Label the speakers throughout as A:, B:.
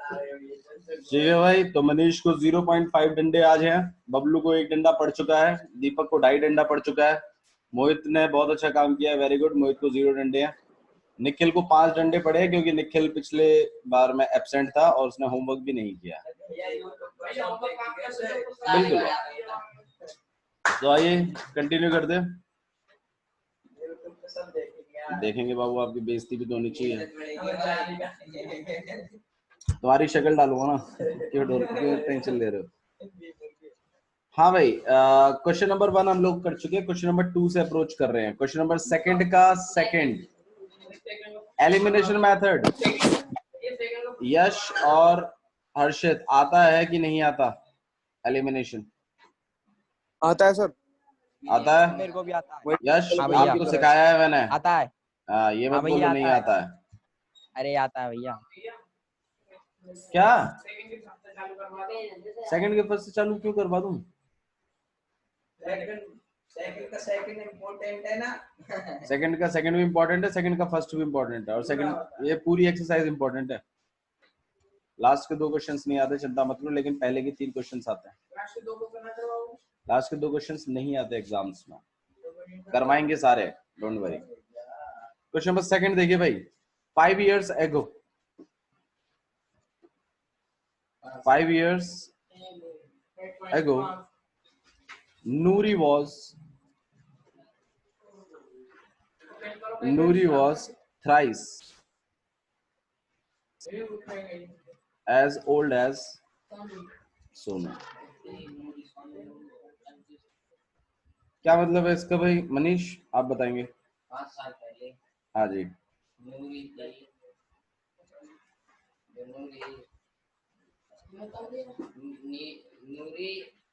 A: ठीक है भाई, तो मनीष को 0.5 डंडे आज हैं, बबलू को 1 डंडा पड़ चुका है, दीपक को 2.5 डंडा पड़ चुका है, मोहित ने बहुत अच्छा काम किया है, वेरी गुड, मोहित को 0 डंडे हैं, निखिल को 5 डंडे पड़े क्योंकि निखिल पिछले बार में एब्सेंट था और उसने होमवर्क भी नहीं किया। बिल्कुल, तो आइए कंटिन्यू कर दे। देखेंगे बाबू, आपकी बेइज्जती भी तो होनी चाहिए। तुम्हारी शक्ल डालूंगा ना, क्यों टेंशन ले रहे हो। हाँ भाई, क्वेश्चन नंबर 1 हम लोग कर चुके हैं, क्वेश्चन नंबर 2 से अप्रोच कर रहे हैं। क्वेश्चन नंबर सेकंड का सेकंड, एलिमिनेशन मेथड यश और हर्षित आता है कि नहीं आता? एलिमिनेशन
B: आता है सर,
A: आता है?
C: मेरे को भी आता है।
A: यश
C: हाँ भैया,
A: आपको सिखाया है मैंने?
C: आता है।
A: ये मत
C: हाँ
A: बोलो
C: भैया,
A: नहीं
C: आता है।
A: आता है।
C: अरे आता है भैया।
A: क्या सेकंड के फर्स्ट से चालू क्यों करवा दूं?
D: सेकंड का सेकंड इम्पोर्टेंट है ना।
A: सेकंड का सेकंड भी इम्पोर्टेंट है, सेकंड का फर्स्ट भी इम्पोर्टेंट है, और सेकंड ये पूरी एक्सरसाइज इम्पोर्टेंट है। लास्ट के 2 क्वेश्चंस नहीं आते, चिंता मत करो, लेकिन पहले के 3 क्वेश्चंस आते हैं। लास्ट के 2 क्वेश्चंस नहीं आते एग्जाम्स में, करवाएंगे सारे, don't worry. Question number second देखिए भाई, 5 years ago, 5 years ago, Noori was thrice as old as Sonu. क्या मतलब है इसका भाई? मनीष आप बताएंगे।
D: 5 साल पहले
A: हाँ जी,
D: नूरी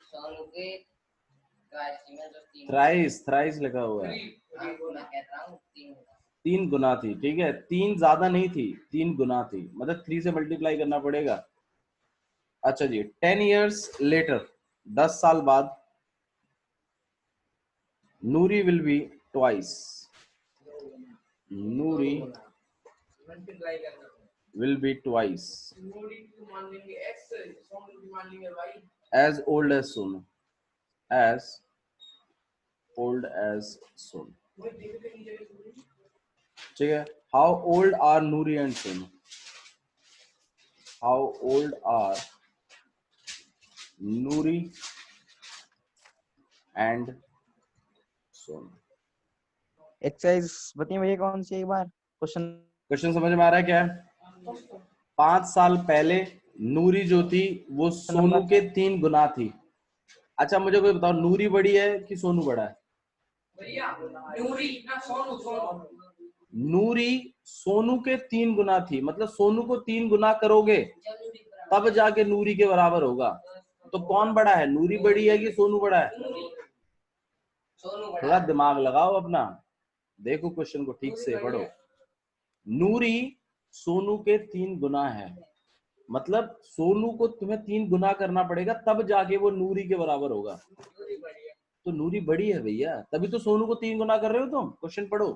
D: सोनू के
A: थ्राइस लिखा हुआ है,
D: मैं कहता हूँ
A: 3 गुना थी, ठीक है, 3 ज्यादा नहीं थी, 3 गुना थी, मतलब 3 से मल्टीप्लाई करना पड़ेगा। अच्छा जी, 10 years later, 10 साल बाद, Noori will be twice, Noori will be twice as old as Sonu, as old as Sonu, ठीक है। How old are Noori and Sonu? How old are Noori and Sonu?
C: Exercise बताइए भैया कौन सी, एक बार
A: क्वेश्चन समझ में आ रहा है क्या है? 5 साल पहले नूरी जो थी वो सोनू के 3 गुना थी। अच्छा मुझे कोई बताओ, नूरी बड़ी है कि सोनू बड़ा है? नूरी सोनू के 3 गुना थी, मतलब सोनू को 3 गुना करोगे तब जाके नूरी के बराबर होगा। तो कौन बड़ा है, नूरी बड़ी है कि सोनू बड़ा है? थोड़ा दिमाग लगाओ अपना, देखो क्वेश्चन को ठीक से पढ़ो। नूरी सोनू के 3 गुना है, मतलब सोनू को तुम्हें 3 गुना करना पड़ेगा तब जाके वो नूरी के बराबर होगा। तो नूरी बड़ी है भैया, तभी तो सोनू को 3 गुना कर रहे हो तुम। क्वेश्चन पढ़ो।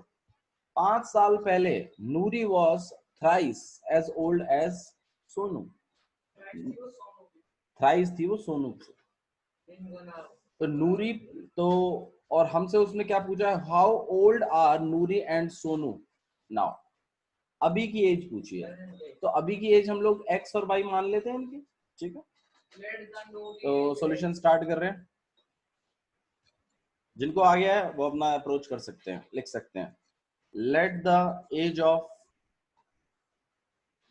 A: 5 साल पहले Noori was thrice as old as Sonu, thrice थी वो सोनू से। तो नूरी तो, और हमसे उसने क्या पूछा है, how old are Noori and Sonu now, अभी की एज पूछी है। तो अभी की एज हम लोग x और y मान लेते हैं इनकी, ठीक है। तो सॉल्यूशन स्टार्ट कर रहे हैं, जिनको आ गया है वो अपना अप्रोच कर सकते हैं, लिख सकते हैं। Let the age of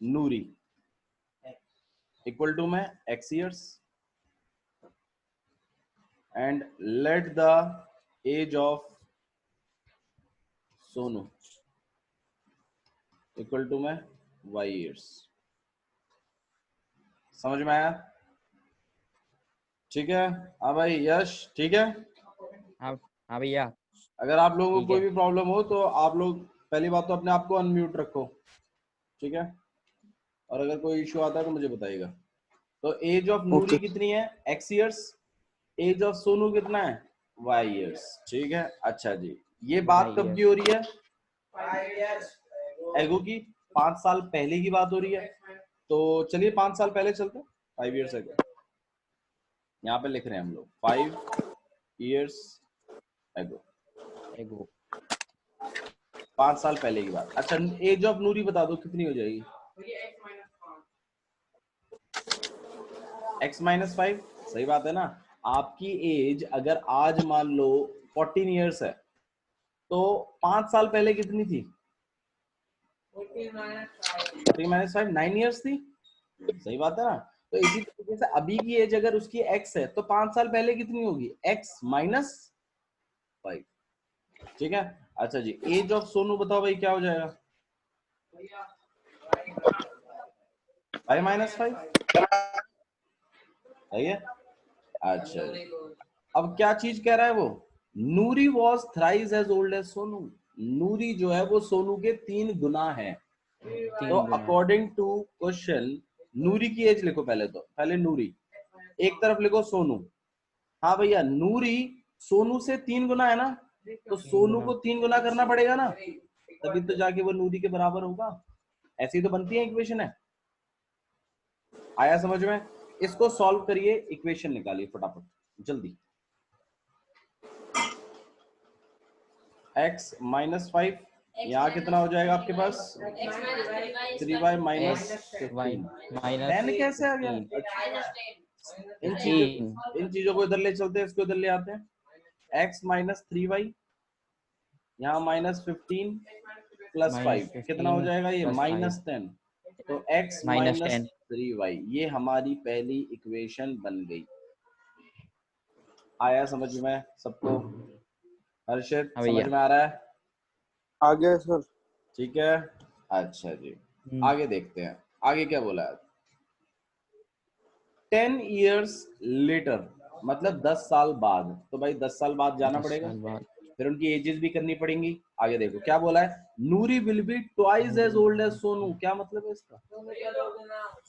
A: Noori equal to में x years and let the age of Sonu equal to में y years। समझ में आया? ठीक है। हाँ भाई यश, ठीक है।
C: हाँ भैया।
A: अगर आप लोगों को
C: ठीक
A: कोई
C: है।
A: भी प्रॉब्लम हो तो आप लोग पहली बात तो अपने आप को अनम्यूट रखो, ठीक है, और अगर कोई इश्यू आता है तो मुझे बताइएगा। तो एज ऑफ नूरी कितनी है, x years, age of Sonu कितना है, y years, ठीक है। अच्छा जी, ये बात कब की हो रही है, एगो की 5 साल पहले की बात हो रही है, तो चलिए 5 साल पहले चलते हैं, 5 years ago। यहाँ पे लिख रहे हैं हम लोग 5 years ago,
C: एगो
A: 5 साल पहले की बात। अच्छा, एज ऑफ नूरी बता दो कितनी हो जाएगी? x-5। सही बात है ना। आपकी एज अगर आज मान लो 14 years है, तो 5 साल पहले कितनी थी? 14 - 5 9 years थी। सही बात है ना। तो इसी तरीके से अभी की एज अगर उसकी x है, तो 5 साल पहले कितनी होगी? x-5। ठीक है। अच्छा जी, एज ऑफ सोनू बताओ भाई क्या हो जाएगा? 5 - 5। सही है। अच्छा जी, अब क्या चीज कह रहा है वो? Noori was thrice as old as Sonu. Noori जो है वो सोनू के 3 गुना है। तो अकॉर्डिंग टू क्वेश्चन, नूरी की एज लिखो पहले, तो पहले नूरी एक तरफ लिखो सोनू। हाँ भैया, नूरी सोनू से 3 गुना है ना, तो सोनू को 3 गुना करना पड़ेगा ना, तभी तो जाके वो नूरी के बराबर होगा। ऐसी तो बनती है इक्वेशन है। आया समझ में? इसको सॉल्व करिए, इक्वेशन निकालिए फटाफट जल्दी। x-5 यहाँ कितना हो जाएगा आपके पास? 3y - 15। 10 कैसे आ गया? इन चीजों को इधर ले चलते हैं, इसको इधर ले आते हैं। x - 3y यहाँ -15 + 5 कितना हो जाएगा? ये -10। तो x - 3y ये हमारी पहली इक्वेशन बन गई। आया समझ में सबको? हर्षित समझ में आ रहा है?
B: आ गया सर।
A: ठीक है। अच्छा जी, आगे देखते हैं आगे क्या बोला है। 10 years later मतलब 10 साल बाद। तो भाई 10 साल बाद जाना पड़ेगा, फिर उनकी एजेस भी करनी पड़ेंगी। आगे देखो क्या बोला है। Noori will be twice as old as Sonu. क्या मतलब है इसका?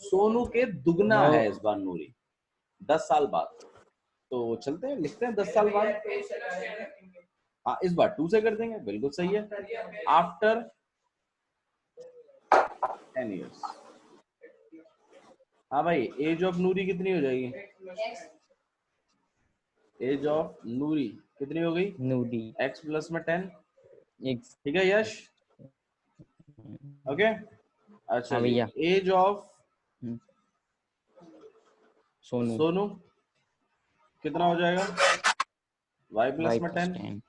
A: सोनू के दुगना है इस बार नूरी 10 साल बाद। तो चलते हैं लिखते हैं 10 साल बाद। हाँ, इस बार 2 से कर देंगे, बिल्कुल सही है। After 10 years। हाँ भाई, एज ऑफ नूरी कितनी हो जाएगी? एज ऑफ नूरी कितनी हो गई?
C: नूरी
A: x प्लस में 10।
C: एक
A: ठीक है यश? ओके। अच्छा जी,
C: भैया
A: एज ऑफ
C: सोनू
A: सोनू कितना हो जाएगा? y प्लस में 10।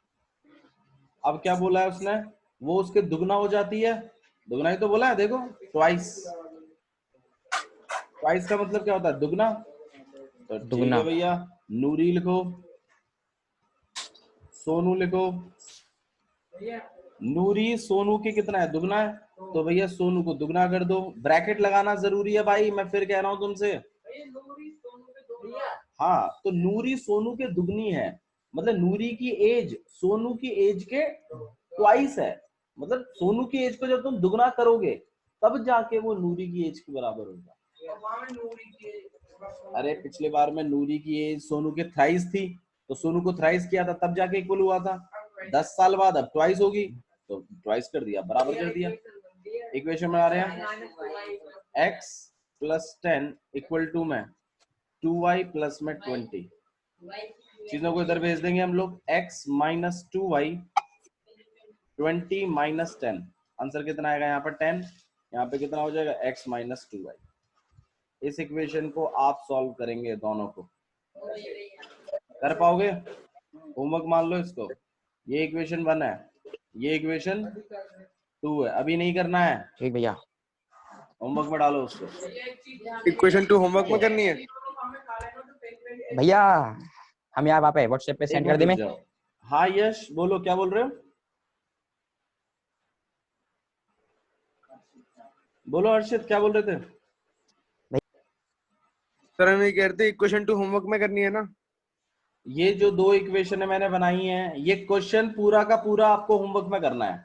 A: अब क्या बोला है उसने? वो उसके दुगना हो जाती है। दुगना ही तो बोला है, देखो ट्वाइस। ट्वाइस का मतलब क्या होता है? दुगना। तो ठीक है भैया, नूरी लिखो, सोनू लिखो। नूरी सोनू के कितना है? दुगना है। तो भैया सोनू को दुगना कर दो। ब्रैकेट लगाना जरूरी है भाई, मैं फिर कह रहा हूं तुमसे। हाँ, तो नूरी सोनू के दुगनी है, मतलब नूरी की एज सोनू की एज के ट्वाइस है। मतलब सोनू की एज को जब तुम दुगना करोगे तब जाके वो नूरी की एज के बराबर होगा। अरे पिछले बार में नूरी की एज सोनू के थ्राइस थी, तो सोनू को थ्राइस किया था तब जाके इक्वल हुआ था। 10 साल बाद अब ट्वाइस होगी, तो ट्वाइस कर दिया, बराबर कर दिया। इक्वेशन में आ रहे हैं x प्लस 10 इक्वल टू में 2y प्लस में 20। चीजों को इधर भेज देंगे हम लोग। x minus 2y 20 minus 10। Answer कितना आएगा? यहाँ पर 10, यहाँ पे कितना हो जाएगा? x minus 2y। इस इक्वेशन को आप सॉल्व करेंगे दोनों को, कर पाओगे? होमवर्क मान लो इसको। ये इक्वेशन 1 है, ये इक्वेशन 2 है। अभी नहीं करना है,
C: ठीक भैया।
A: होमवर्क में डालो उसको।
B: इक्वेशन 2 होमवर्क में करनी है
C: भैया हम यहाँ पे व्हाट्सएप पे सेंड कर दे मैं।
A: हाँ यश बोलो, क्या बोल रहे हो? बोलो हर्षित, क्या बोल रहे थे?
B: सर हम ये कह रहे थे इक्वेशन 2 होमवर्क में करनी है ना।
A: ये जो 2 इक्वेशन है मैंने बनाई है, ये क्वेश्चन पूरा का पूरा आपको होमवर्क में करना है।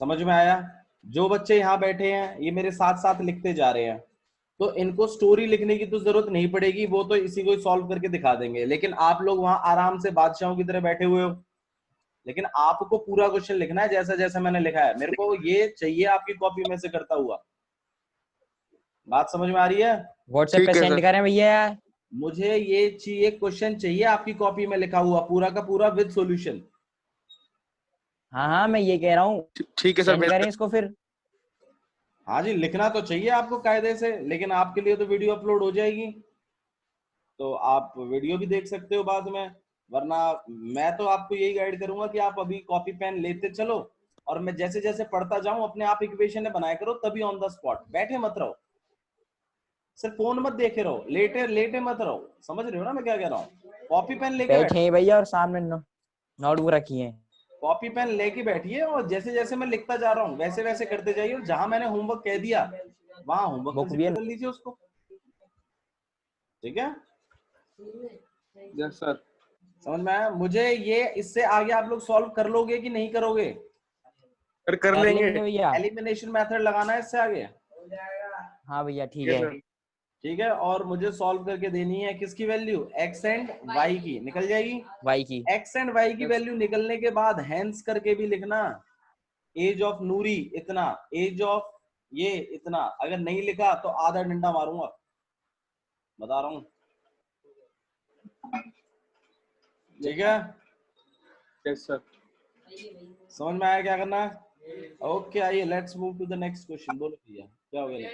A: समझ में आया? जो बच्चे यहाँ बैठे हैं ये मेरे साथ साथ लिखते जा रहे हैं, तो इनको स्टोरी लिखने की तो जरूरत नहीं पड़ेगी, वो तो इसी को सॉल्व करके दिखा देंगे। लेकिन आप लोग वहां आराम से बादशाहों की तरह बैठे हुए हो, लेकिन आपको पूरा क्वेश्चन लिखना है जैसा जैसा मैंने लिखा है। मेरे को ये चाहिए आपकी कॉपी में से करता हुआ। बात समझ में आ रही है?
C: व्हाट्सएप पे
B: ठीक है
C: सेंड
B: सर।
C: करें भैया यार।
A: मुझे ये चाहिए, क्वेश्चन चाहिए आपकी कॉपी में लिखा हुआ पूरा का पूरा विद सॉल्यूशन।
C: हाँ हाँ मैं ये कह रहा हूँ,
B: ठीक है सर,
C: सेंड
B: भेज
C: करें इसको फिर।
A: हाँ जी, लिखना तो चाहिए आपको कायदे से, लेकिन आपके लिए तो वीडियो अपलोड हो जाएगी, तो आप वीडियो भी देख सकते हो बाद में। वरना मैं तो आपको यही गाइड करूंगा कि आप अभी कॉपी पेन लेते चलो, और मैं जैसे जैसे पढ़ता जाऊं अपने आप इक्वेशन बनाया करो, तभी ऑन द स्पॉट बैठे मत रहो, सिर्फ फोन मत देखे रहो, लेटे लेटे मत रहो। समझ रहे हो ना मैं क्या कह रहा हूँ? कॉपी पेन लेके
C: बैठे
A: बैठो,
C: हैं भैया और सामने नोटबुक रखी है।
A: कॉपी पेन लेके बैठिए, और जैसे जैसे मैं लिखता जा रहा हूँ वैसे वैसे करते जाइए, और जहां मैंने होमवर्क कह दिया वहां होमवर्क का
C: बुक भी
A: जिक्र
C: है।
A: कर लीजिए उसको। ठीक है?
B: Yes sir.
A: समझ में आया? मुझे ये इससे आगे आप लोग सॉल्व कर लोगे कि नहीं करोगे?
B: सर कर
C: कर
B: लेंगे।
C: लेंगे भैया।
A: एलिमिनेशन मेथड लगाना है इससे आगे।
C: हाँ भैया ठीक
B: ठीक
C: है।
B: है सर।
A: ठीक है, और मुझे सॉल्व करके देनी है किसकी वैल्यू? एक्स एंड वाई की। निकल जाएगी?
C: वाई की।
A: एक्स एंड वाई की
B: Yes.
A: वैल्यू निकलने के बाद हैंस करके भी लिखना, एज ऑफ नूरी इतना, एज ऑफ ये इतना। अगर नहीं लिखा तो आधा डंडा मारूंगा, बता रहा हूं। ठीक है?
B: Yes sir.
A: समझ में आया क्या करना है? ओके, आइए let's move to the next question. बोलो भैया क्या हो गया?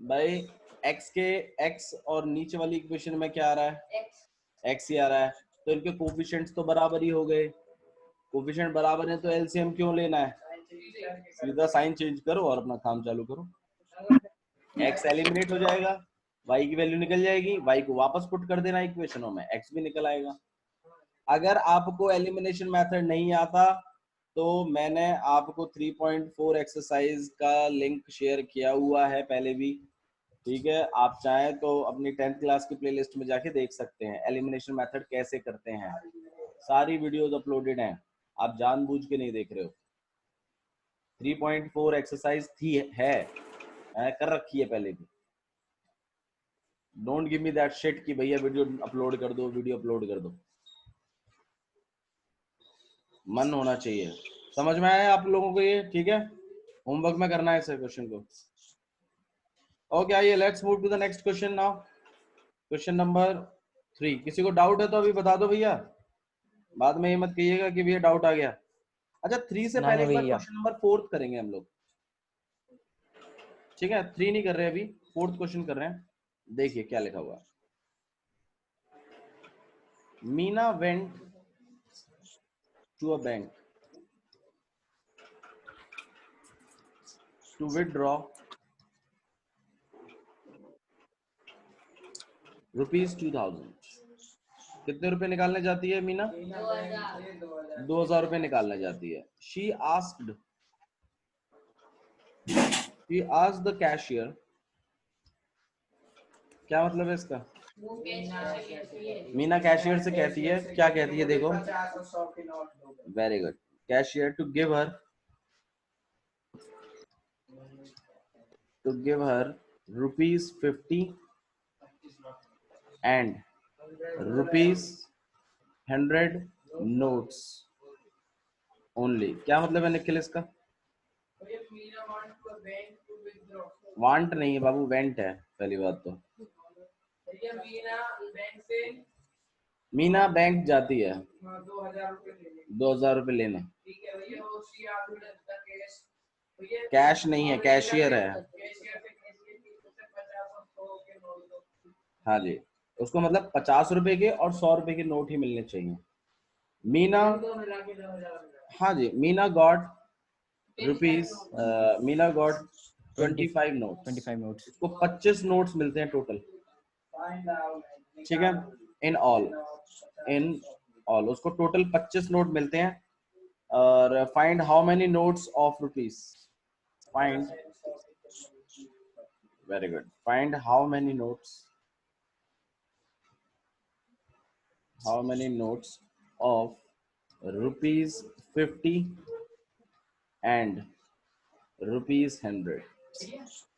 A: भाई x के x और नीचे वाली इक्वेशन में क्या आ रहा है? x ही आ रहा है, तो इनके कोफिशिएंट्स तो बराबर ही हो गए। कोफिशिएंट बराबर है तो एलसीएम क्यों लेना है? सीधा साइन चेंज करो और अपना काम चालू करो। x एलिमिनेट हो जाएगा, y की वैल्यू निकल जाएगी, y को वापस पुट कर देना इक्वेशनों में, x भी निकल आएगा। अगर आपको एलिमिनेशन मेथड नहीं आता तो मैंने आपको 3.4 एक्सरसाइज का लिंक शेयर किया हुआ है पहले भी। ठीक है, आप चाहें तो अपनी 10th क्लास की प्लेलिस्ट में जाके देख सकते हैं एलिमिनेशन मेथड कैसे करते हैं। सारी वीडियोस अपलोडेड हैं, आप जानबूझ के नहीं देख रहे हो। 3.4 एक्सरसाइज थी है कर रखी है पहले भी। Don't give me that shit कि भैया वीडियो अपलोड कर दो, वीडियो अपलोड कर दो। मन होना चाहिए। समझ में आया आप लोगों को ये? ठीक है, होमवर्क में करना है इस क्वेश्चन को। ओके, आइए let's move to the next question now. Question number 3। किसी को डाउट है तो अभी बता दो भैया, बाद में ये मत कहिएगा कि भैया डाउट आ गया। अच्छा, 3 से पहले
C: नहीं
A: एक बार
C: भैया।
A: क्वेश्चन नंबर 4 करेंगे हम लोग। ठीक है, 3 नहीं कर रहे अभी, 4th क्वेश्चन कर रहे हैं। देखिए क्या लिखा हुआ है। Meena went to a bank to withdraw ₹2000। कितने रुपए निकालने जाती है मीना? 2000 रुपए निकालने जाती है। She asked the cashier. क्या मतलब है इसका? मीना कैशियर से कहती है, क्या कहती है देखो, very good, cashier to give her ₹50 and ₹100 notes only. क्या मतलब है निखिल इसका? वांट नहीं है बाबू, वेंट है पहली बात तो। मीना बैंक जाती है 2000 रुपए लेने। कैश नहीं है, कैशियर है। हाँ जी, उसको मतलब 50 रुपए के और 100 रुपए के नोट ही मिलने चाहिए। मीना, हाँ जी, Meena got rupees, Meena got 25 notes.
C: 25 notes.
A: उसको 25 नोट्स मिलते हैं टोटल। ठीक है, इन ऑल, इन ऑल उसको टोटल 25 नोट मिलते हैं। और find how many notes of rupees. Find, very good, find how many notes, how many notes of ₹50 and ₹100।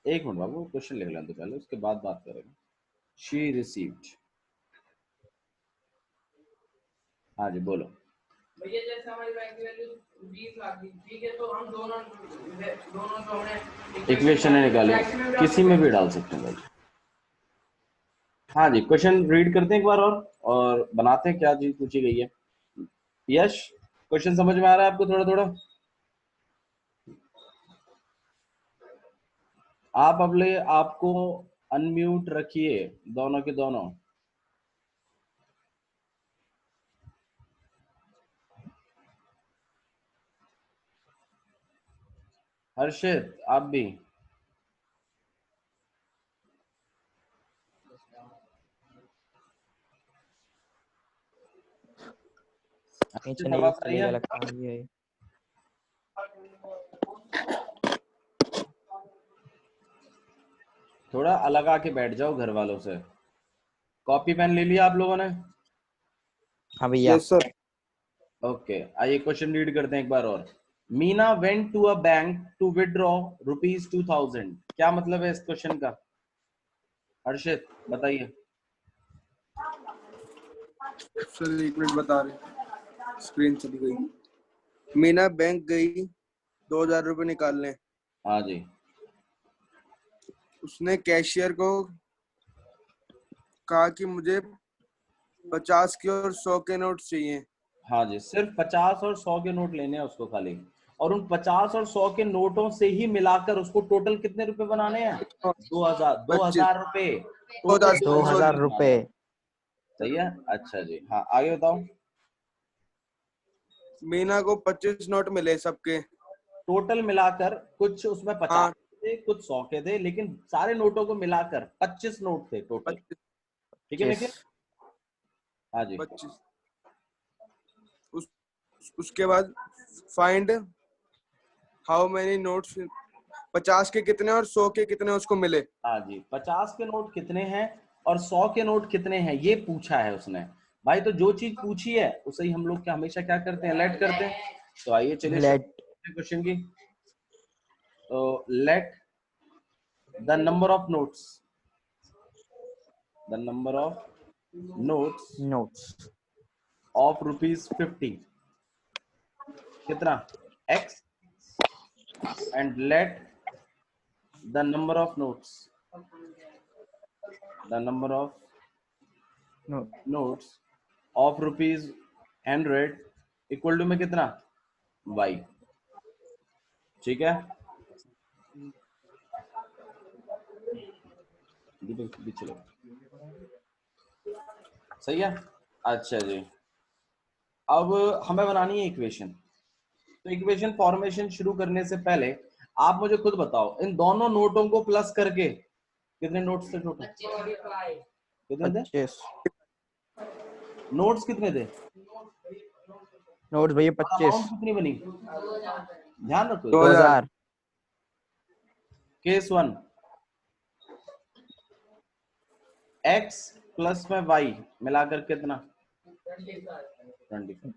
A: एक मिनट बाबू, क्वेश्चन लिख लें तो पहले, उसके बाद बात करेंगे। she received। हाँ जी बोलो।
D: भैया जैसे हमारी बैंक की वैल्यू 20 लाख थी, ठीक है, तो हम दोनों तो हमने
A: इक्वेशन है निकाली, किसी में भी डाल सकते हैं भाई। हाँ जी, क्वेश्चन रीड करते हैं एक बार और बनाते हैं क्या चीज पूछी गई है। यश, क्वेश्चन समझ में आ रहा है आपको थोड़ा थोड़ा? आप अपने आपको अनम्यूट रखिए, दोनों के दोनों। हर्षित आप भी।
C: नीचे
A: हर्षित
C: नहीं
A: आवाज आ रही
C: चलेगा
A: है?
C: लगता है ये।
A: थोड़ा अलग आके बैठ जाओ घर वालों से। कॉपी पेन ले लिया आप लोगों ने?
C: हाँ भैया।
B: Yes sir.
A: ओके, आइए क्वेश्चन रीड करते हैं एक बार और। Meena went to a bank to withdraw ₹2000। क्या मतलब है इस क्वेश्चन का? हर्षित बताइए।
B: सर एक मिनट बता रहे, स्क्रीन चली गई। मीना बैंक गई 2000 रुपए निकालने।
A: हाँ जी।
B: उसने कैशियर को कहा कि मुझे 50 के और 100 के नोट चाहिए।
A: हाँ जी, सिर्फ 50 और 100 के नोट लेने हैं उसको खाली, और उन 50 और 100 के नोटों से ही मिलाकर उसको टोटल कितने रुपए बनाने हैं? 2000 रुपए, टोटल
C: 2000
A: 2000 बनाने
C: रुपए।
A: हैं। सही है, अच्छा जी। हाँ आगे बताओ।
B: मीना को 25 नोट मिले सबके।
A: टोटल मिलाकर कुछ उसमें 50
B: हाँ,
A: थे, कुछ 100 के थे, लेकिन सारे नोटों को मिलाकर 25 नोट थे टोटल।
B: 25।
A: ठीक है निखिल? हाँ जी।
B: 25 उसके बाद फाइंड हाउ मेनी नोट्स, 50 के कितने और 100 के कितने उसको मिले।
A: हाँ जी, 50 के नोट कितने हैं और 100 के नोट कितने हैं ये पूछा है उसने। भाई तो जो चीज पूछी है उसे ही हम लोग क्या हमेशा क्या करते हैं, लेट करते हैं। तो आइए चलिए
C: लेट।
A: क्वेश्चन की। तो let the number of notes, the number of notes
C: notes.
A: Of ₹50 कितना? x, and let the number of notes, the number of
C: no.
A: notes of ₹100 equal to में कितना? y। ठीक है, सही है। अच्छा जी, अब हमें बनानी है इक्वेशन। तो इक्वेशन फॉर्मेशन शुरू करने से पहले आप मुझे खुद बताओ, इन दोनों नोटों को प्लस करके कितने नोट्स थे टोटल? कितने थे
C: 25
A: नोट्स? कितने थे
C: नोट्स भैया?
A: और अमाउंट
C: 25।
A: कितनी बनी? ध्यान रखो।
B: 2000।
C: 2000।
A: केस 1, x प्लस में y मिलाकर कितना? 25।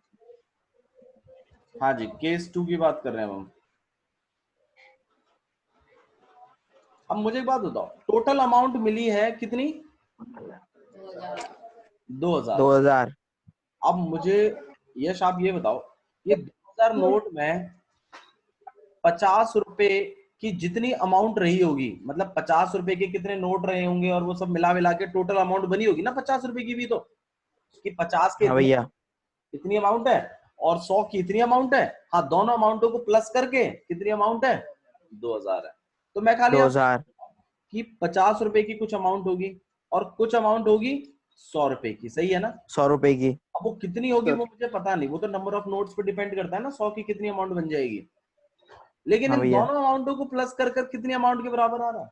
A: हाँ जी, केस 2 की बात कर रहे हैं हम। अब मुझे एक बात बताओ, टोटल अमाउंट मिली है कितनी? 2000।
C: 2000।
A: अब मुझे यश आप ये बताओ, ये 2000 नोट में 50 रुपए की जितनी अमाउंट रही होगी, मतलब 50 रुपए के कितने नोट रहे होंगे और वो सब मिला मिला के टोटल अमाउंट बनी होगी ना 50 रुपए की भी, तो कि 50 के
C: हाँ भैया।
A: इतनी अमाउंट है और 100 की इतनी अमाउंट है। हाँ, दोनों अमाउंटों को प्लस करके कितनी अमाउंट है? 2000 है। तो मैं खाली
C: 2000।
A: कि 50 रुपए की कुछ अमाउंट होगी और कुछ अमाउंट होगी 100 रुपए की, सही है ना?
C: 100 रुपए की।
A: अब वो कितनी होगी
B: सर
A: वो मुझे पता नहीं, वो तो नंबर ऑफ नोट्स पे डिपेंड करता है ना, 100 की कितनी अमाउंट बन जाएगी। लेकिन
C: हाँ
A: इन
C: भैया।
A: दोनों अमाउंटों को प्लस कर कर कितनी अमाउंट के बराबर आ रहा है?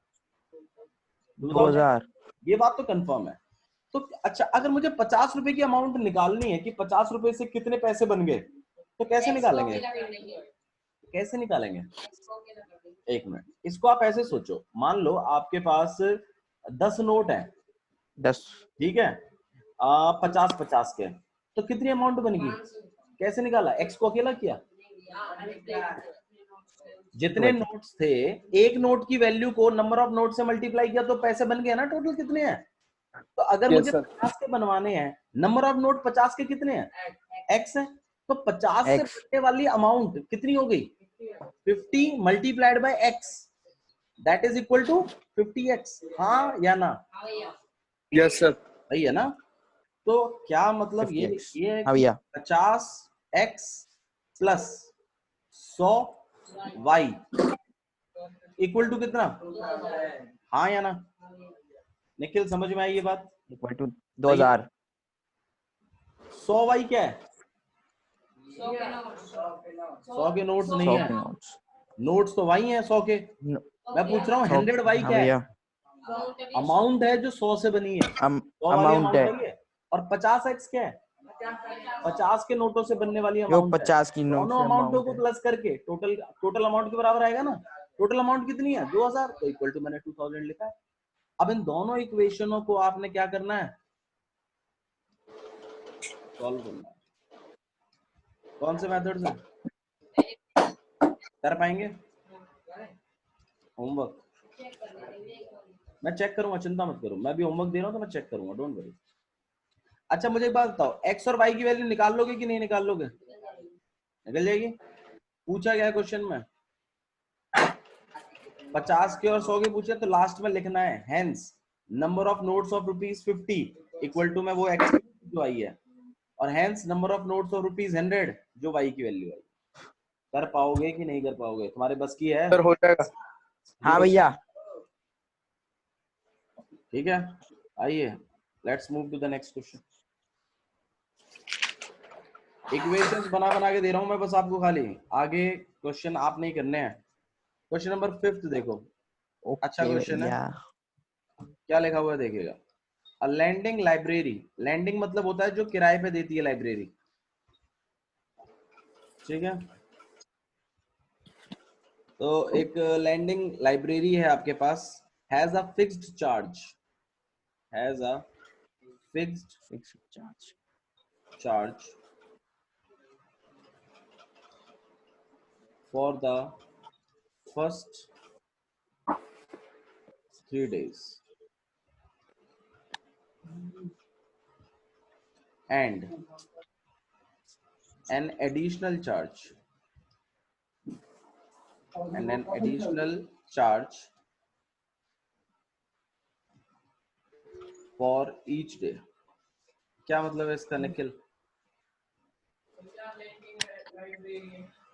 A: 2000।
C: 2000।
A: ये बात तो कंफर्म है। तो अच्छा, अगर मुझे 50 रुपए की अमाउंट निकालनी है कि 50 रुपए से कितने पैसे बन गए, तो कैसे निकालेंगे? कैसे निकालेंगे? एक मिनट, इसको आप ऐसे सोचो, मान लो आपके पास 10 नोट है,
C: 10।
A: ठीक है, 50-50 के, तो कितनी अमाउंट बनेगी? कैसे निकाला? एक्स को अकेला किया, जितने नोट्स थे एक नोट की वैल्यू को नंबर ऑफ नोट से मल्टीप्लाई किया तो पैसे बन गए ना टोटल कितने हैं? तो अगर
B: Yes,
A: मुझे
B: sir.
A: 50 के बनवाने हैं, नंबर ऑफ नोट 50 के कितने हैं? x है, तो 50 से
C: X.
A: बनने वाली अमाउंट कितनी हो गई? 50 multiplied by x, that is equal to 50x। हाँ या ना?
B: Yes, sir.
A: सही है ना? तो क्या मतलब
C: 50x.
A: ये है
C: हाँ
A: कि
C: भैया
A: 50x plus 100y equal to कितना? हाँ या ना? निखिल समझ में आई ये बात?
C: इक्वल टू
A: सही है?
C: 2000।
A: 100y क्या है? 100 के नोट्स नहीं
C: 100
A: है,
C: के नोट्स।
A: नोट्स तो y है 100 के। मैं पूछ रहा हूँ 100y
C: हाँ
A: क्या है?
C: भैया
A: अमाउंट है जो 100 से बनी है, 100 वाली
C: अमाउंट है
A: अमाउंट है ये। और 50x क्या है? 50 के नोटों से बनने वाली
C: जो
A: अमाउंट है।
C: 50 की नोट
A: दोनों
C: से
A: अमाउंटों
C: अमाउंट
A: को
C: है।
A: प्लस करके टोटल अमाउंट के बराबर आएगा ना। टोटल अमाउंट कितनी है? 2000, तो इक्वल टू मैंने 2000 लिखा है। अब इन दोनों इक्वेशनों को आपने क्या करना है? सॉल्व करना है। कौन से मेथड से कर पाएंगे? होमवर्क मैं चेक करूंगा, चिंता मत करो, मैं भी होमवर्क दे रहा हूं तो मैं चेक करूंगा, डोंट वरी। अच्छा मुझे एक बात बताओ, x और y की वैल्यू निकाल लोगे कि नहीं निकाल लोगे? निकल जाएगी। पूछा गया क्वेश्चन में 50 के और 100 के पूछे, तो लास्ट में लिखना है hence number of notes of ₹50 equal to में वो x जो आई है, और hence number of notes of ₹100 जो y की वैल्यू है। कर पाओगे कि नहीं कर पाओगे? तुम्हारे बस की है?
B: Sir, हो जाएगा.
C: हाँ भैया
A: ठीक है, आइए let's move to the next question. Equations बना बना के दे रहा हूं मैं बस आपको, खाली आगे क्वेश्चन आप नहीं करने हैं। क्वेश्चन नंबर 5 देखो, अच्छा
C: ओके
A: क्वेश्चन है।
C: भैया।
A: क्या लिखा हुआ है देखिएगा। अ लैंडिंग लाइब्रेरी, लैंडिंग मतलब होता है जो किराए पे देती है लाइब्रेरी, ठीक है। तो एक लैंडिंग लाइब्रेरी है आपके पास, has a fixed charge, has a fixed
C: fix charge
A: charge for the first 3 days and an additional charge for each day। क्या मतलब है इसका निखिल?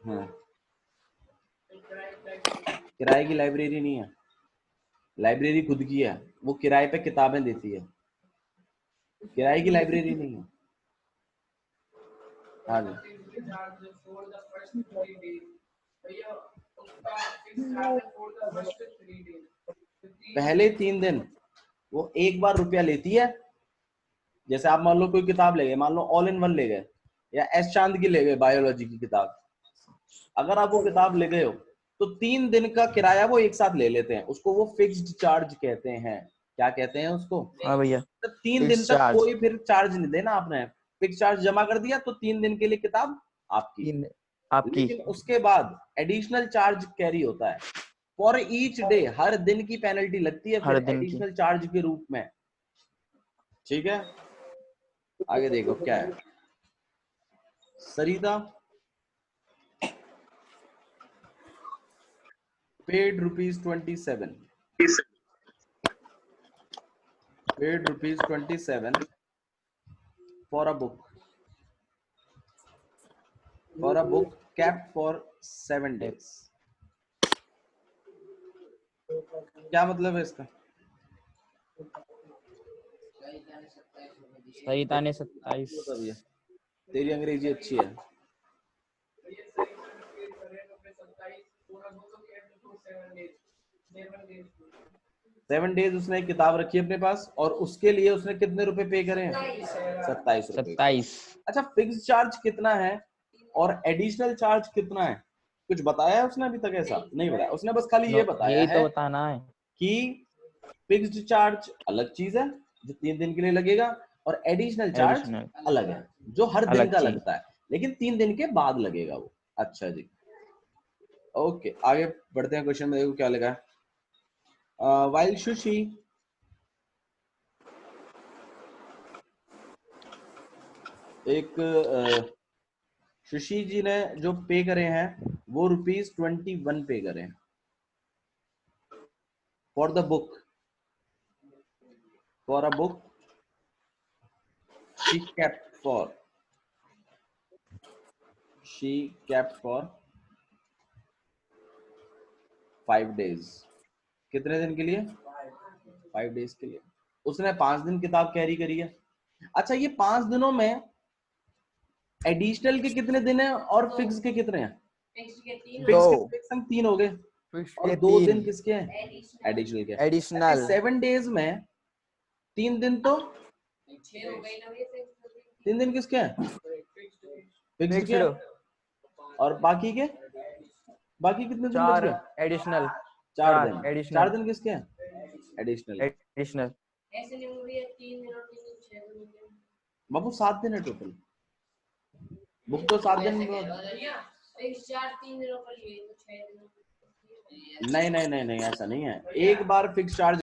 A: हाँ, किराए की लाइब्रेरी नहीं है, लाइब्रेरी खुद की है, वो किराए पे किताबें देती है, किराए की लाइब्रेरी नहीं है। हाँ जी, पहले 3 दिन वो एक बार रुपया लेती है। जैसे आप मान लो कोई किताब ले गए, मान लो ऑल इन वन ले गए या एस चांद की ले गए बायोलॉजी की किताब, अगर आप वो किताब ले गए हो तो 3 दिन का किराया वो एक साथ ले लेते हैं, उसको वो फिक्स्ड चार्ज कहते हैं। क्या कहते हैं उसको?
C: हाँ भैया
A: तो 3 दिन
C: फिक्स
A: तक
C: चार्ज।
A: कोई फिर चार्ज नहीं देना आपने, फिक्स चार्ज जमा कर दिया तो 3 दिन के लिए किताब आपकी।
C: आपकी
A: लेकिन उसके बाद एडिशनल चार्ज कैरी होता है फॉर ईच डे, हर दिन की पेनल्टी लगती है
C: हर
A: फिर
C: दिन की।
A: एडिशनल चार्ज के रूप में, ठीक है। आगे देखो क्या है। सरिता paid ₹27, paid ₹27 for a book, kept for 7 days। क्या मतलब है इसका?
C: सरिता ने 27।
A: तभी है, तेरी अंग्रेजी अच्छी है। 7 डेज उसने एक किताब रखी अपने पास और उसके लिए उसने कितने रुपए पे करे हैं? 27 रुपए।
C: 27।
A: अच्छा फिक्स चार्ज कितना है और एडिशनल चार्ज कितना है? कुछ बताया है उसने अभी तक? ऐसा नहीं बताया उसने, बस खाली ये बताया
C: यही
A: है
C: तो बताना है
A: कि फिक्स्ड चार्ज अलग चीज है जो 3 दिन के लिए लगेगा, और एडिशनल चार्ज
C: एडिशनल
A: अलग है जो हर दिन
C: अलग
A: का
C: चीज।
A: लगता है, लेकिन 3 दिन के बाद लगेगा वो। अच्छा जी, ओके आगे बढ़ते हैं। क्वेश्चन में देखो क्या लगा है। while Shushi एक शशि जी ने जो पे करे हैं वो ₹21 पे करे हैं for the book, for a book she kept for 5 days। कितने दिन के लिए? 5 डेज के लिए। उसने 5 दिन किताब कैरी करी है। अच्छा, ये 5 दिनों में एडिशनल के कितने दिन हैं और फिक्स के कितने हैं?
D: फिक्स के 3
C: दो।
A: फिक्स के 3 हो गए
C: फिक्स
A: और
C: के
A: 2
C: 3
A: दिन किसके हैं? एडिशनल के।
C: एडिशनल
A: 7 डेज में 3 दिन तो
D: 6 हो गई ना ये
A: 3 दिन किसके हैं? फिक्स्ड के।
C: फिक्स्ड
A: और बाकी के? बाकी कितने दिन बच
C: 4
A: गए?
C: एडिशनल
A: 4 दिन। 4
C: एडिशनल
A: दिन किसके हैं? एडिशनल।
C: एडिशनल
D: ऐसे नहीं हो रही है 3 दिन और 3 दिन 6 दिन हो गए।
A: बाबू 7 दिन है टोटल। बुक तो 7 दिन।
D: फिक्स चार्ज 3 दिनों का लिए तो 6 दिनों
A: नहीं, ऐसा नहीं है। एक बार फिक्स चार्ज